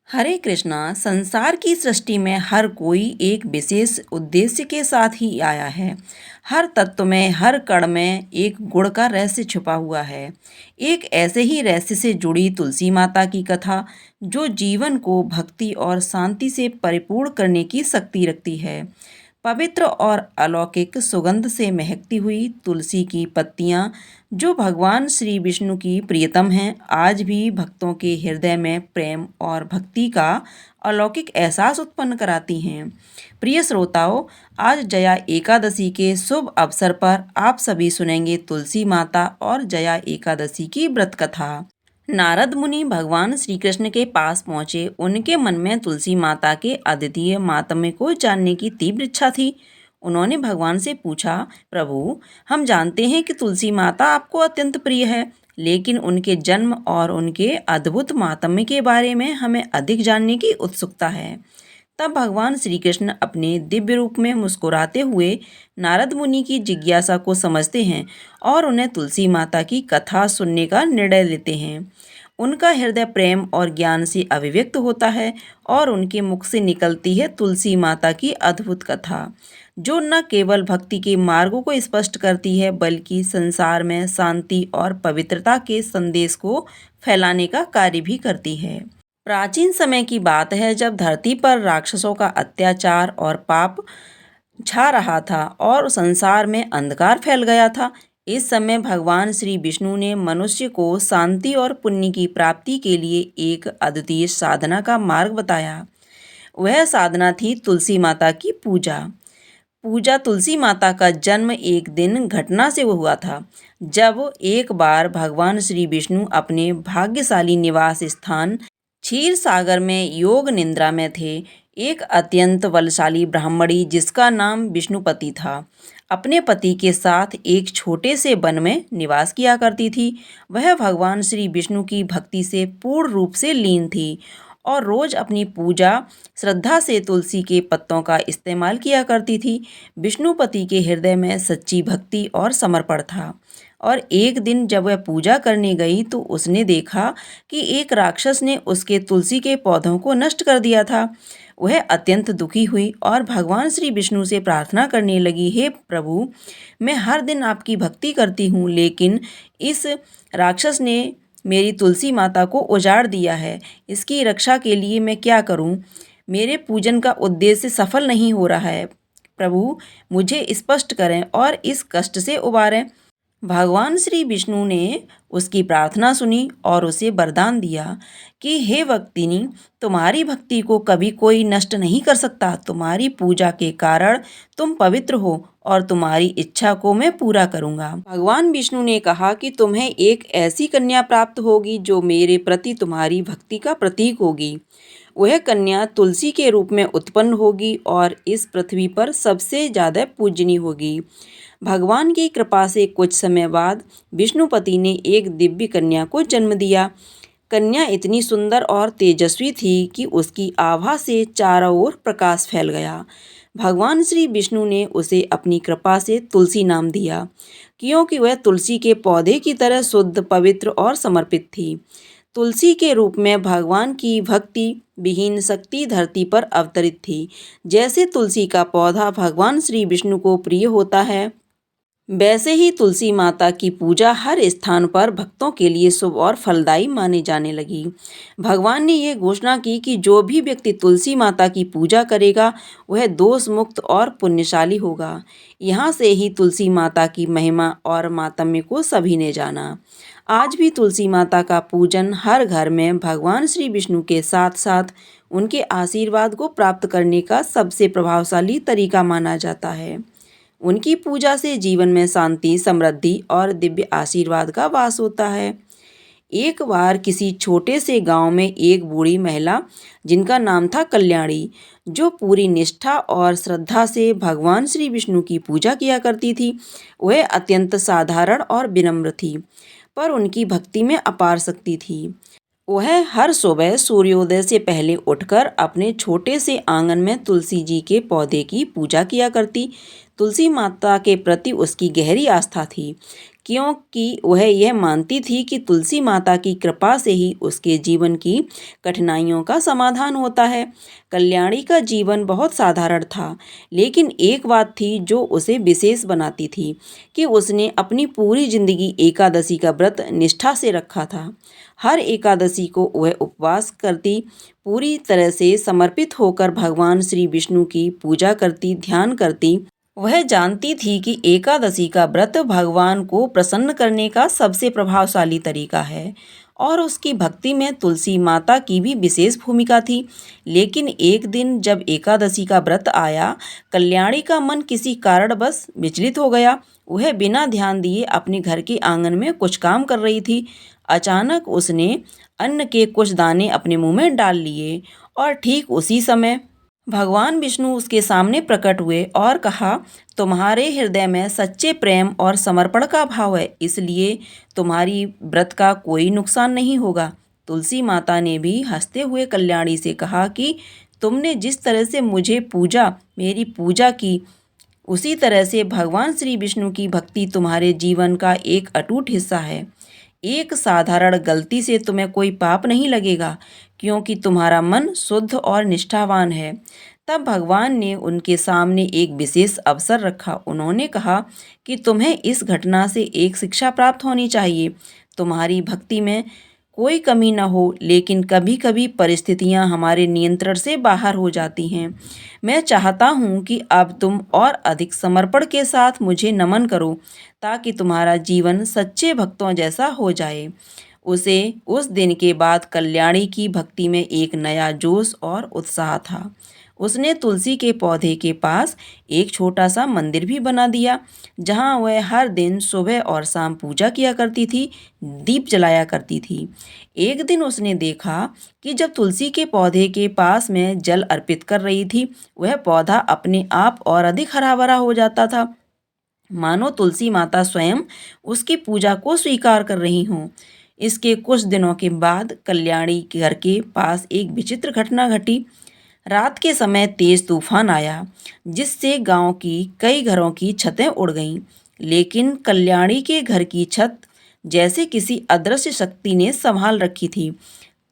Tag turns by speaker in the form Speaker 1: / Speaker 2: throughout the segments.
Speaker 1: हरे कृष्णा। संसार की सृष्टि में हर कोई एक विशेष उद्देश्य के साथ ही आया है। हर तत्व में, हर कण में एक गुण का रहस्य छुपा हुआ है। एक ऐसे ही रहस्य से जुड़ी तुलसी माता की कथा, जो जीवन को भक्ति और शांति से परिपूर्ण करने की शक्ति रखती है। पवित्र और अलौकिक सुगंध से महकती हुई तुलसी की पत्तियां, जो भगवान श्री विष्णु की प्रियतम हैं, आज भी भक्तों के हृदय में प्रेम और भक्ति का अलौकिक एहसास उत्पन्न कराती हैं। प्रिय श्रोताओं, आज जया एकादशी के शुभ अवसर पर आप सभी सुनेंगे तुलसी माता और जया एकादशी की व्रत कथा। नारद मुनि भगवान श्री कृष्ण के पास पहुंचे। उनके मन में तुलसी माता के अद्वितीय माहात्म्य को जानने की तीव्र इच्छा थी। उन्होंने भगवान से पूछा, प्रभु, हम जानते हैं कि तुलसी माता आपको अत्यंत प्रिय है, लेकिन उनके जन्म और उनके अद्भुत माहात्म्य के बारे में हमें अधिक जानने की उत्सुकता है। तब भगवान श्री कृष्ण अपने दिव्य रूप में मुस्कुराते हुए नारद मुनि की जिज्ञासा को समझते हैं और उन्हें तुलसी माता की कथा सुनने का निर्णय लेते हैं। उनका हृदय प्रेम और ज्ञान से अभिव्यक्त होता है और उनके मुख से निकलती है तुलसी माता की अद्भुत कथा, जो न केवल भक्ति के मार्गों को स्पष्ट करती है, बल्कि संसार में शांति और पवित्रता के संदेश को फैलाने का कार्य भी करती है। प्राचीन समय की बात है, जब धरती पर राक्षसों का अत्याचार और पाप छा रहा था और संसार में अंधकार फैल गया था। इस समय भगवान श्री विष्णु ने मनुष्य को शांति और पुण्य की प्राप्ति के लिए एक अद्वितीय साधना का मार्ग बताया। वह साधना थी तुलसी माता की पूजा। तुलसी माता का जन्म एक दिन घटना से हुआ था, जब एक बार भगवान श्री विष्णु अपने भाग्यशाली निवास स्थान क्षीर सागर में योग निद्रा में थे। एक अत्यंत बलशाली ब्राह्मणी, जिसका नाम विष्णुपति था, अपने पति के साथ एक छोटे से वन में निवास किया करती थी। वह भगवान श्री विष्णु की भक्ति से पूर्ण रूप से लीन थी और रोज अपनी पूजा श्रद्धा से तुलसी के पत्तों का इस्तेमाल किया करती थी। विष्णुपति के हृदय में सच्ची भक्ति और समर्पण था, और एक दिन जब वह पूजा करने गई तो उसने देखा कि एक राक्षस ने उसके तुलसी के पौधों को नष्ट कर दिया था। वह अत्यंत दुखी हुई और भगवान श्री विष्णु से प्रार्थना करने लगी, हे प्रभु, मैं हर दिन आपकी भक्ति करती हूँ, लेकिन इस राक्षस ने मेरी तुलसी माता को उजाड़ दिया है। इसकी रक्षा के लिए मैं क्या करूँ? मेरे पूजन का उद्देश्य सफल नहीं हो रहा है। प्रभु, मुझे स्पष्ट करें और इस कष्ट से उबारें। भगवान श्री विष्णु ने उसकी प्रार्थना सुनी और उसे वरदान दिया कि हे भक्तिनी, तुम्हारी भक्ति को कभी कोई नष्ट नहीं कर सकता। तुम्हारी पूजा के कारण तुम पवित्र हो और तुम्हारी इच्छा को मैं पूरा करूंगा। भगवान विष्णु ने कहा कि तुम्हें एक ऐसी कन्या प्राप्त होगी जो मेरे प्रति तुम्हारी भक्ति का प्रतीक होगी। वह कन्या तुलसी के रूप में उत्पन्न होगी और इस पृथ्वी पर सबसे ज़्यादा पूजनीय होगी। भगवान की कृपा से कुछ समय बाद विष्णुपति ने एक दिव्य कन्या को जन्म दिया। कन्या इतनी सुंदर और तेजस्वी थी कि उसकी आभा से चारों ओर प्रकाश फैल गया। भगवान श्री विष्णु ने उसे अपनी कृपा से तुलसी नाम दिया, क्योंकि वह तुलसी के पौधे की तरह शुद्ध, पवित्र और समर्पित थी। तुलसी के रूप में भगवान की भक्ति विहीन शक्ति धरती पर अवतरित थी। जैसे तुलसी का पौधा भगवान श्री विष्णु को प्रिय होता है, वैसे ही तुलसी माता की पूजा हर स्थान पर भक्तों के लिए शुभ और फलदायी माने जाने लगी। भगवान ने यह घोषणा की कि जो भी व्यक्ति तुलसी माता की पूजा करेगा, वह दोष मुक्त और पुण्यशाली होगा। यहाँ से ही तुलसी माता की महिमा और मातम्य को सभी ने जाना। आज भी तुलसी माता का पूजन हर घर में भगवान श्री विष्णु के साथ साथ उनके आशीर्वाद को प्राप्त करने का सबसे प्रभावशाली तरीका माना जाता है। उनकी पूजा से जीवन में शांति, समृद्धि और दिव्य आशीर्वाद का वास होता है। एक बार किसी छोटे से गांव में एक बूढ़ी महिला, जिनका नाम था कल्याणी, जो पूरी निष्ठा और श्रद्धा से भगवान श्री विष्णु की पूजा किया करती थी। वह अत्यंत साधारण और विनम्र थी, पर उनकी भक्ति में अपार शक्ति थी। वह हर सुबह सूर्योदय से पहले उठकर अपने छोटे से आंगन में तुलसी जी के पौधे की पूजा किया करती। तुलसी माता के प्रति उसकी गहरी आस्था थी, क्योंकि वह यह मानती थी कि तुलसी माता की कृपा से ही उसके जीवन की कठिनाइयों का समाधान होता है। कल्याणी का जीवन बहुत साधारण था, लेकिन एक बात थी जो उसे विशेष बनाती थी कि उसने अपनी पूरी जिंदगी एकादशी का व्रत निष्ठा से रखा था। हर एकादशी को वह उपवास करती, पूरी तरह से समर्पित होकर भगवान श्री विष्णु की पूजा करती, ध्यान करती। वह जानती थी कि एकादशी का व्रत भगवान को प्रसन्न करने का सबसे प्रभावशाली तरीका है और उसकी भक्ति में तुलसी माता की भी विशेष भूमिका थी। लेकिन एक दिन जब एकादशी का व्रत आया, कल्याणी का मन किसी कारणवश विचलित हो गया। वह बिना ध्यान दिए अपने घर के आंगन में कुछ काम कर रही थी। अचानक उसने अन्न के कुछ दाने अपने मुंह में डाल लिए और ठीक उसी समय भगवान विष्णु उसके सामने प्रकट हुए और कहा, तुम्हारे हृदय में सच्चे प्रेम और समर्पण का भाव है, इसलिए तुम्हारी व्रत का कोई नुकसान नहीं होगा। तुलसी माता ने भी हंसते हुए कल्याणी से कहा कि तुमने जिस तरह से मेरी पूजा की, उसी तरह से भगवान श्री विष्णु की भक्ति तुम्हारे जीवन का एक अटूट हिस्सा है। एक साधारण गलती से तुम्हें कोई पाप नहीं लगेगा, क्योंकि तुम्हारा मन शुद्ध और निष्ठावान है। तब भगवान ने उनके सामने एक विशेष अवसर रखा। उन्होंने कहा कि तुम्हें इस घटना से एक शिक्षा प्राप्त होनी चाहिए। तुम्हारी भक्ति में कोई कमी न हो, लेकिन कभी कभी परिस्थितियां हमारे नियंत्रण से बाहर हो जाती हैं। मैं चाहता हूं कि अब तुम और अधिक समर्पण के साथ मुझे नमन करो, ताकि तुम्हारा जीवन सच्चे भक्तों जैसा हो जाए। उसे उस दिन के बाद कल्याणी की भक्ति में एक नया जोश और उत्साह था। उसने तुलसी के पौधे के पास एक छोटा सा मंदिर भी बना दिया, जहाँ वह हर दिन सुबह और शाम पूजा किया करती थी, दीप जलाया करती थी। एक दिन उसने देखा कि जब तुलसी के पौधे के पास में जल अर्पित कर रही थी, वह पौधा अपने आप और अधिक हरा भरा हो जाता था, मानो तुलसी माता स्वयं उसकी पूजा को स्वीकार कर रही हों। इसके कुछ दिनों के बाद कल्याणी के घर के पास एक विचित्र घटना घटी। रात के समय तेज तूफान आया, जिससे गांव की कई घरों की छतें उड़ गईं। लेकिन कल्याणी के घर की छत जैसे किसी अदृश्य शक्ति ने संभाल रखी थी।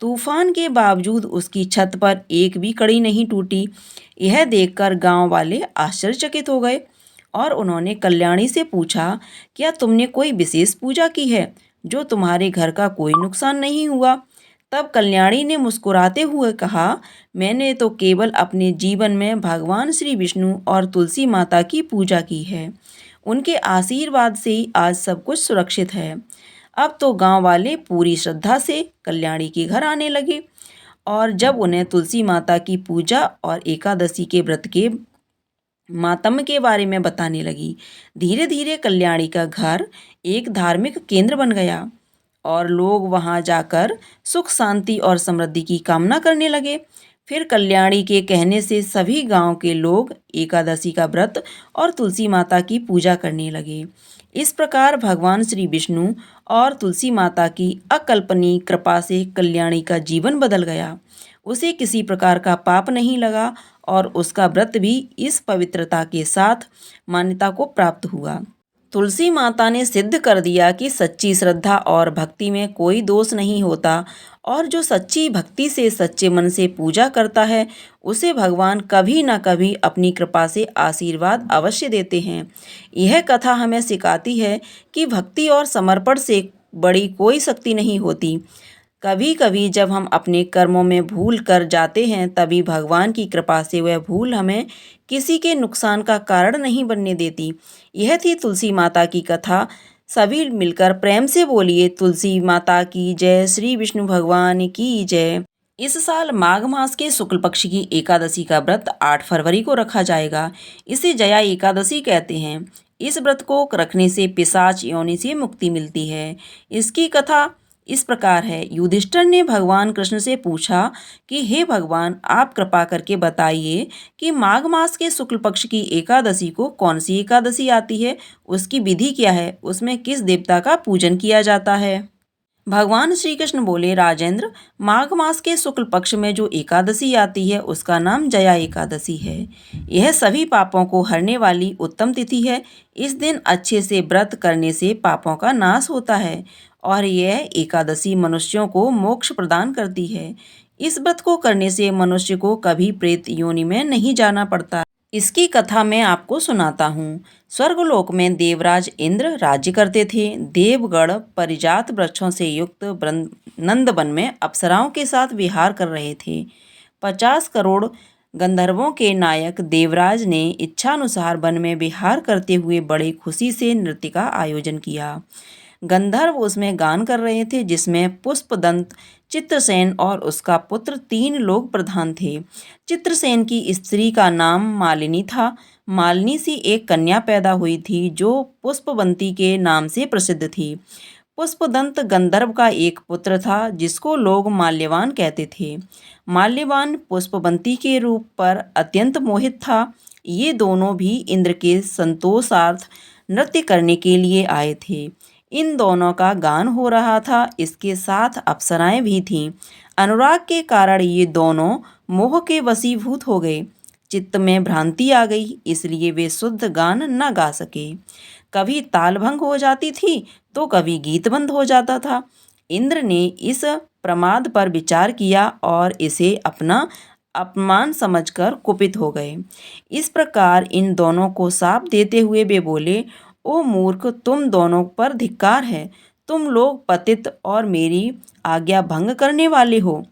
Speaker 1: तूफान के बावजूद उसकी छत पर एक भी कड़ी नहीं टूटी। यह देखकर गांव वाले आश्चर्यचकित हो गए और उन्होंने कल्याणी से पूछा, क्या तुमने कोई विशेष पूजा की है जो तुम्हारे घर का कोई नुकसान नहीं हुआ? तब कल्याणी ने मुस्कुराते हुए कहा, मैंने तो केवल अपने जीवन में भगवान श्री विष्णु और तुलसी माता की पूजा की है। उनके आशीर्वाद से ही आज सब कुछ सुरक्षित है। अब तो गांव वाले पूरी श्रद्धा से कल्याणी के घर आने लगे और जब उन्हें तुलसी माता की पूजा और एकादशी के व्रत के मातम के बारे में बताने लगी, धीरे धीरे कल्याणी का घर एक धार्मिक केंद्र बन गया और लोग वहां जाकर सुख शांति और समृद्धि की कामना करने लगे। फिर कल्याणी के कहने से सभी गांव के लोग एकादशी का व्रत और तुलसी माता की पूजा करने लगे। इस प्रकार भगवान श्री विष्णु और तुलसी माता की अकल्पनीय कृपा से कल्याणी का जीवन बदल गया। उसे किसी प्रकार का पाप नहीं लगा और उसका व्रत भी इस पवित्रता के साथ मान्यता को प्राप्त हुआ। तुलसी माता ने सिद्ध कर दिया कि सच्ची श्रद्धा और भक्ति में कोई दोष नहीं होता और जो सच्ची भक्ति से सच्चे मन से पूजा करता है, उसे भगवान कभी न कभी अपनी कृपा से आशीर्वाद अवश्य देते हैं। यह कथा हमें सिखाती है कि भक्ति और समर्पण से बड़ी कोई शक्ति नहीं होती। कभी कभी जब हम अपने कर्मों में भूल कर जाते हैं, तभी भगवान की कृपा से वह भूल हमें किसी के नुकसान का कारण नहीं बनने देती। यह थी तुलसी माता की कथा। सभी मिलकर प्रेम से बोलिए, तुलसी माता की जय, श्री विष्णु भगवान की जय। इस साल माघ मास के शुक्ल पक्ष की एकादशी का व्रत 8 फरवरी को रखा जाएगा। इसे जया एकादशी कहते हैं। इस व्रत को रखने से पिशाच योनि से मुक्ति मिलती है। इसकी कथा इस प्रकार है। युधिष्ठिर ने भगवान कृष्ण से पूछा कि हे भगवान, आप कृपा करके बताइए कि माघ मास के शुक्ल पक्ष की एकादशी को कौन सी एकादशी आती है, उसकी विधि क्या है, उसमें किस देवता का पूजन किया जाता है। भगवान श्री कृष्ण बोले, राजेंद्र, माघ मास के शुक्ल पक्ष में जो एकादशी आती है उसका नाम जया एकादशी है। यह सभी पापों को हरने वाली उत्तम तिथि है। इस दिन अच्छे से व्रत करने से पापों का नाश होता है और यह एकादशी मनुष्यों को मोक्ष प्रदान करती है। इस व्रत को करने से मनुष्य को कभी प्रेत योनि में नहीं जाना पड़ता। इसकी कथा मैं आपको सुनाता हूँ। स्वर्गलोक में देवराज इंद्र राज्य करते थे। देवगण परिजात वृक्षों से युक्त नंदवन में अप्सराओं के साथ विहार कर रहे थे। 50 करोड़ गंधर्वों के नायक देवराज ने इच्छानुसार वन में विहार करते हुए बड़े खुशी से नृत्य का आयोजन किया। गंधर्व उसमें गान कर रहे थे, जिसमें पुष्पदंत, चित्रसेन और उसका पुत्र 3 लोग प्रधान थे। चित्रसेन की स्त्री का नाम मालिनी था। मालिनी से एक कन्या पैदा हुई थी जो पुष्पवंती के नाम से प्रसिद्ध थी। पुष्पदंत गंधर्व का एक पुत्र था जिसको लोग माल्यवान कहते थे। माल्यवान पुष्पवंती के रूप पर अत्यंत मोहित था। ये दोनों भी इंद्र के संतोषार्थ नृत्य करने के लिए आए थे। इन दोनों का गान हो रहा था। इसके साथ अप्सराएं भी थीं। अनुराग के कारण ये दोनों मोह के वशीभूत हो गए। चित्त में भ्रांति आ गई, इसलिए वे शुद्ध गान न गा सके। कभी ताल भंग हो जाती थी तो कभी गीत बंद हो जाता था। इंद्र ने इस प्रमाद पर विचार किया और इसे अपना अपमान समझकर कुपित हो गए। इस प्रकार इन दोनों को शाप देते हुए वे बोले, ओ मूर्ख, तुम दोनों पर धिक्कार है। तुम लोग पतित और मेरी आज्ञा भंग करने वाले हो,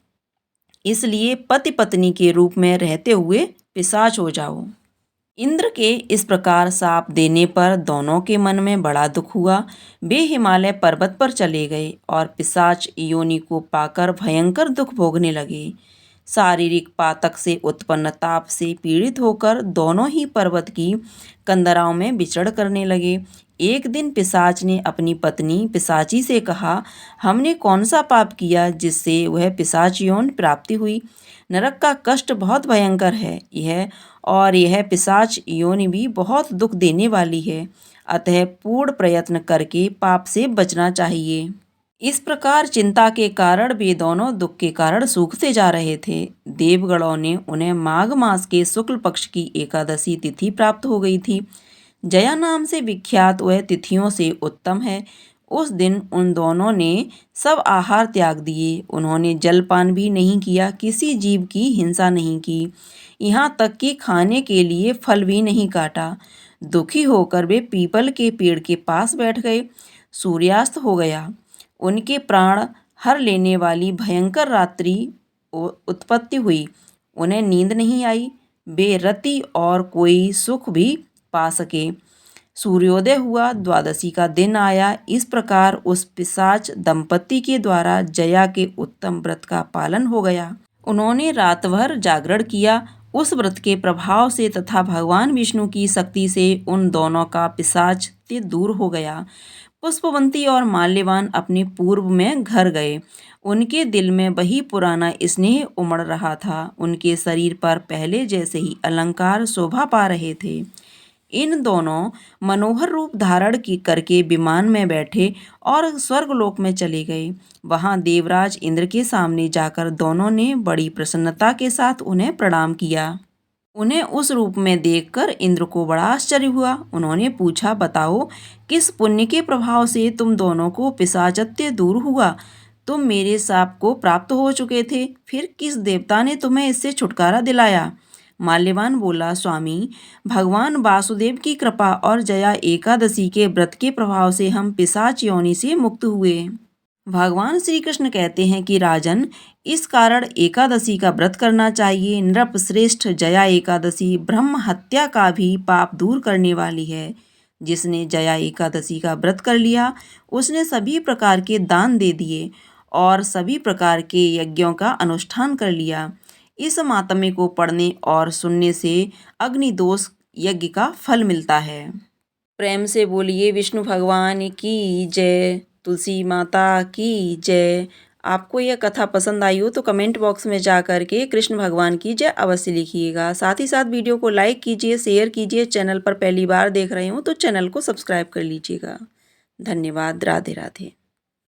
Speaker 1: इसलिए पति पत्नी के रूप में रहते हुए पिशाच हो जाओ। इंद्र के इस प्रकार शाप देने पर दोनों के मन में बड़ा दुख हुआ। वे हिमालय पर्वत पर चले गए और पिशाच योनि को पाकर भयंकर दुख भोगने लगे। शारीरिक पातक से उत्पन्न ताप से पीड़ित होकर दोनों ही पर्वत की कंदराओं में विचरण करने लगे। एक दिन पिशाच ने अपनी पत्नी पिशाची से कहा, हमने कौन सा पाप किया जिससे वह पिशाच यौन प्राप्ति हुई? नरक का कष्ट बहुत भयंकर है यह पिशाच योनि भी बहुत दुख देने वाली है। अतः पूर्ण प्रयत्न करके पाप से बचना चाहिए। इस प्रकार चिंता के कारण वे दोनों दुख के कारण सूखते जा रहे थे। देवगणों ने उन्हें माघ मास के शुक्ल पक्ष की एकादशी तिथि प्राप्त हो गई थी। जया नाम से विख्यात वह तिथियों से उत्तम है। उस दिन उन दोनों ने सब आहार त्याग दिए। उन्होंने जलपान भी नहीं किया, किसी जीव की हिंसा नहीं की, यहाँ तक कि खाने के लिए फल भी नहीं काटा। दुखी होकर वे पीपल के पेड़ के पास बैठ गए। सूर्यास्त हो गया। उनके प्राण हर लेने वाली भयंकर रात्रि उत्पत्ति हुई। उन्हें नींद नहीं आई। वे रति और कोई सुख भी पा सके। सूर्योदय हुआ, द्वादशी का दिन आया। इस प्रकार उस पिशाच दंपति के द्वारा जया के उत्तम व्रत का पालन हो गया। उन्होंने रात भर जागरण किया। उस व्रत के प्रभाव से तथा भगवान विष्णु की शक्ति से उन दोनों का पिशाच दूर हो गया। पुष्पवंती और माल्यवान अपने पूर्व में घर गए। उनके दिल में वही पुराना स्नेह उमड़ रहा था। उनके शरीर पर पहले जैसे ही अलंकार शोभा पा रहे थे। इन दोनों मनोहर रूप धारण की करके विमान में बैठे और स्वर्गलोक में चले गए। वहां देवराज इंद्र के सामने जाकर दोनों ने बड़ी प्रसन्नता के साथ उन्हें प्रणाम किया। उन्हें उस रूप में देखकर इंद्र को बड़ा आश्चर्य हुआ। उन्होंने पूछा, बताओ, किस पुण्य के प्रभाव से तुम दोनों को पिशाचत्य दूर हुआ? तुम मेरे शाप को प्राप्त हो चुके थे, फिर किस देवता ने तुम्हें इससे छुटकारा दिलाया? माल्यवान बोला, स्वामी, भगवान वासुदेव की कृपा और जया एकादशी के व्रत के प्रभाव से हम पिशाच योनि से मुक्त हुए। भगवान श्री कृष्ण कहते हैं कि राजन, इस कारण एकादशी का व्रत करना चाहिए। नृप श्रेष्ठ जया एकादशी ब्रह्म हत्या का भी पाप दूर करने वाली है। जिसने जया एकादशी का व्रत कर लिया उसने सभी प्रकार के दान दे दिए और सभी प्रकार के यज्ञों का अनुष्ठान कर लिया। इस मातम्य को पढ़ने और सुनने से अग्निदोष यज्ञ का फल मिलता है। प्रेम से बोलिए विष्णु भगवान की जय, तुलसी माता की जय। आपको यह कथा पसंद आई हो तो कमेंट बॉक्स में जा कर के कृष्ण भगवान की जय अवश्य लिखिएगा। साथ ही साथ वीडियो को लाइक कीजिए, शेयर कीजिए। चैनल पर पहली बार देख रहे हो तो चैनल को सब्सक्राइब कर लीजिएगा। धन्यवाद। राधे राधे।